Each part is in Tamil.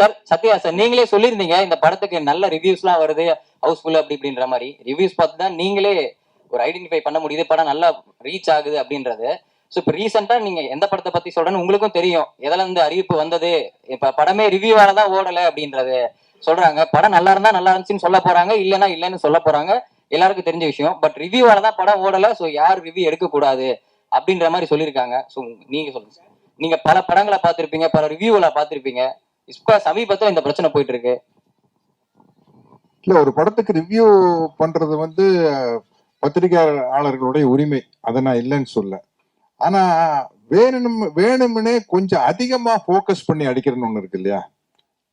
சார் சத்யா சார், நீங்களே சொல்லியிருந்தீங்க இந்த படத்துக்கு நல்ல ரிவ்யூஸ் எல்லாம் வருது, ஹவுஸ்ஃபுல் அப்படி இப்படின்ற மாதிரி. ரிவ்யூஸ் பார்த்து தான் நீங்களே ஒரு ஐடென்டிஃபை பண்ண முடியுது படம் நல்லா ரீச் ஆகுது அப்படின்றது. ஸோ இப்போ ரீசெண்டா நீங்க எந்த படத்தை பத்தி சொல்றேன்னு உங்களுக்கும் தெரியும். எதில் இருந்து அறிவிப்பு வந்தது, இப்ப படமே ரிவ்யூவால தான் ஓடல அப்படின்றது சொல்றாங்க. படம் நல்லா இருந்தா நல்லா இருந்துச்சுன்னு சொல்ல போறாங்க, இல்லைன்னா இல்லைன்னு சொல்ல போறாங்க, எல்லாருக்கும் தெரிஞ்ச விஷயம். பட் ரிவ்யூவால தான் படம் ஓடல, ஸோ யார் ரிவ்யூ எடுக்கக்கூடாது அப்படின்ற மாதிரி சொல்லியிருக்காங்க. ஸோ நீங்க சொல்லுங்க. நீங்க பல படங்களை பார்த்திருப்பீங்க, பல ரிவ்யூல பார்த்திருப்பீங்க. இப்ப சமீபத்துல இந்த பிரச்சனை போயிட்டு இருக்கு. இல்ல, ஒரு படத்துக்கு ரிவ்யூ பண்றது வந்து பத்திரிகையாளர்களுடைய உரிமை, அதை நான் இல்லைன்னு சொல்ல. ஆனா வேணும்னே கொஞ்சம் அதிகமா போக்கஸ் பண்ணி அடிக்கிறதுன்னு ஒண்ணு இருக்கு இல்லையா?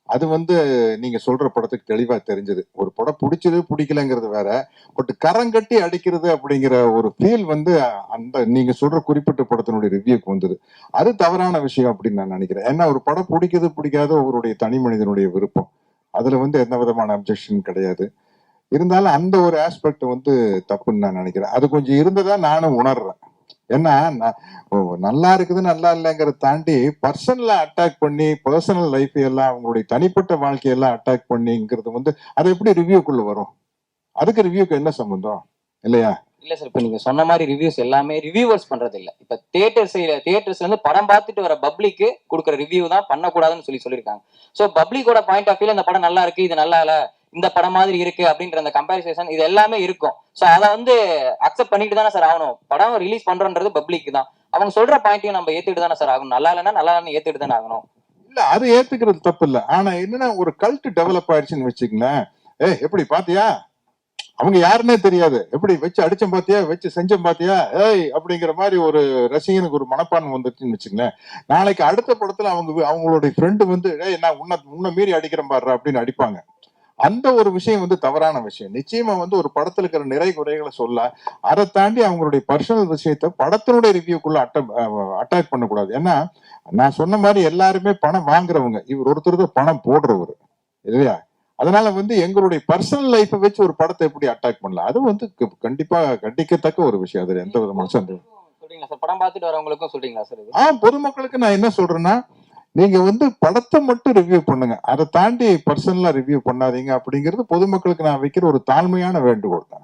அது வந்து நீங்க சொல்ற படத்துக்கு தெளிவா தெரிஞ்சது. ஒரு படம் பிடிச்சது பிடிக்கலங்கிறது வேற, பட் கரங்கட்டி அடிக்கிறது அப்படிங்கிற ஒரு ஃபீல் வந்து அந்த நீங்க சொல்ற குறிப்பிட்ட படத்தினுடைய ரிவ்யூக்கு வந்தது. அது தவறான விஷயம் அப்படின்னு நான் நினைக்கிறேன். ஏன்னா ஒரு படம் பிடிக்குது பிடிக்காத அவருடைய தனி மனிதனுடைய விருப்பம், அதுல வந்து எந்த விதமான அப்ஜெக்ஷன் கிடையாது. இருந்தாலும் அந்த ஒரு ஆஸ்பெக்ட் வந்து தப்புன்னு நான் நினைக்கிறேன். அது கொஞ்சம் இருந்ததா நானும் உணர்றேன். ஏன்னா நல்லா இருக்குது நல்லா இல்லைங்கிறத தாண்டி பர்சனலா அட்டாக் பண்ணி பர்சனல் லைஃப் எல்லாம் அவங்களுடைய தனிப்பட்ட வாழ்க்கையெல்லாம் அட்டாக் பண்ணிங்கிறது வந்து அது எப்படி ரிவ்யூக்குள்ள வரும்? அதுக்கு ரிவ்யூக்கு என்ன சம்பந்தம் இல்லையா? இல்ல சார், இப்ப நீங்க சொன்ன மாதிரி ரிவ்யூஸ் எல்லாமே ரிவ்யூவர்ஸ் பண்றது இல்ல. இப்ப தியேட்டர்ஸ்ல இருந்து படம் பார்த்துட்டு வர பப்ளிக்கு கொடுக்குற ரிவ்யூ தான் பண்ணக்கூடாதுன்னு சொல்லியிருக்காங்க. சோ பப்ளிக்கோட பாயிண்ட் ஆஃப் வியூல இந்த படம் நல்லா இருக்கு, இது நல்லா இல்ல, இந்த படம் மாதிரி இருக்கு அப்படின்ற அந்த கம்பேரிசன் இது எல்லாமே இருக்கும். சோ அதை வந்து அக்செப்ட் பண்ணிட்டு தானே சார் ஆகணும். படம் ரிலீஸ் பண்றோன்றது பப்ளிக் தான், அவங்க சொல்ற பாயிண்ட்டையும் நம்ம ஏத்துட்டு தானே சார் ஆகணும். நல்லா இல்லைன்னா நல்லா இல்லைன்னு ஏத்துட்டு தானே ஆகணும். இல்ல, அது ஏத்துக்கிறது தப்பு இல்ல. ஆனா என்னன்னா ஒரு கல்ட் டெவலப் ஆயிடுச்சுன்னு வச்சுக்கங்களேன். எப்படி பாத்தியா, அவங்க யாருன்னே தெரியாது, எப்படி வச்சு அடிச்சம் பாத்தியா, வச்சு செஞ்சம் பாத்தியா, ஏய் அப்படிங்கிற மாதிரி ஒரு ரசிகனுக்கு ஒரு மனப்பான்மை வந்துருச்சுன்னு வச்சுங்களேன். நாளைக்கு அடுத்த படத்துல அவங்களுடைய ஃப்ரெண்டு வந்து நான் உன்னை மீறி அடிக்கிறேன் பாரு அப்படின்னு அடிப்பாங்க. அந்த ஒரு விஷயம் வந்து தவறான விஷயம். நிச்சயமா வந்து ஒரு படத்துல இருக்கிற நிறை குறைகளை சொல்ல, அதை தாண்டி அவங்களுடைய பர்சனல் விஷயத்த படத்தினுடைய ரிவ்யூக்குள்ள அட்டாக் பண்ணக்கூடாது. ஏன்னா நான் சொன்ன மாதிரி எல்லாருமே பணம் வாங்குறவங்க, இவர் ஒருத்தர் தான் பணம் போடுறவர் இல்லையா? அதனால வந்து எங்களுடைய பர்சனல் லைஃபை வச்சு ஒரு படத்தை எப்படி அட்டாக் பண்ணலாம்? அது வந்து கண்டிப்பா கண்டிக்கத்தக்க ஒரு விஷயம். அதுல எந்த விதமான சந்தேகம். சொல்றீங்களா சார்? படம் பார்த்துட்டு வரவங்களுக்கும் சொல்றீங்களா சார்? பொதுமக்களுக்கு நான் என்ன சொல்றேன்னா, நீங்க வந்து படத்தை மட்டும் ரிவ்யூ பண்ணுங்க, அதை தாண்டி பர்சனலா ரிவ்யூ பண்ணாதீங்க அப்படிங்கிறது பொதுமக்களுக்கு நான் வைக்கிற ஒரு தாழ்மையான வேண்டுகோள் தான்.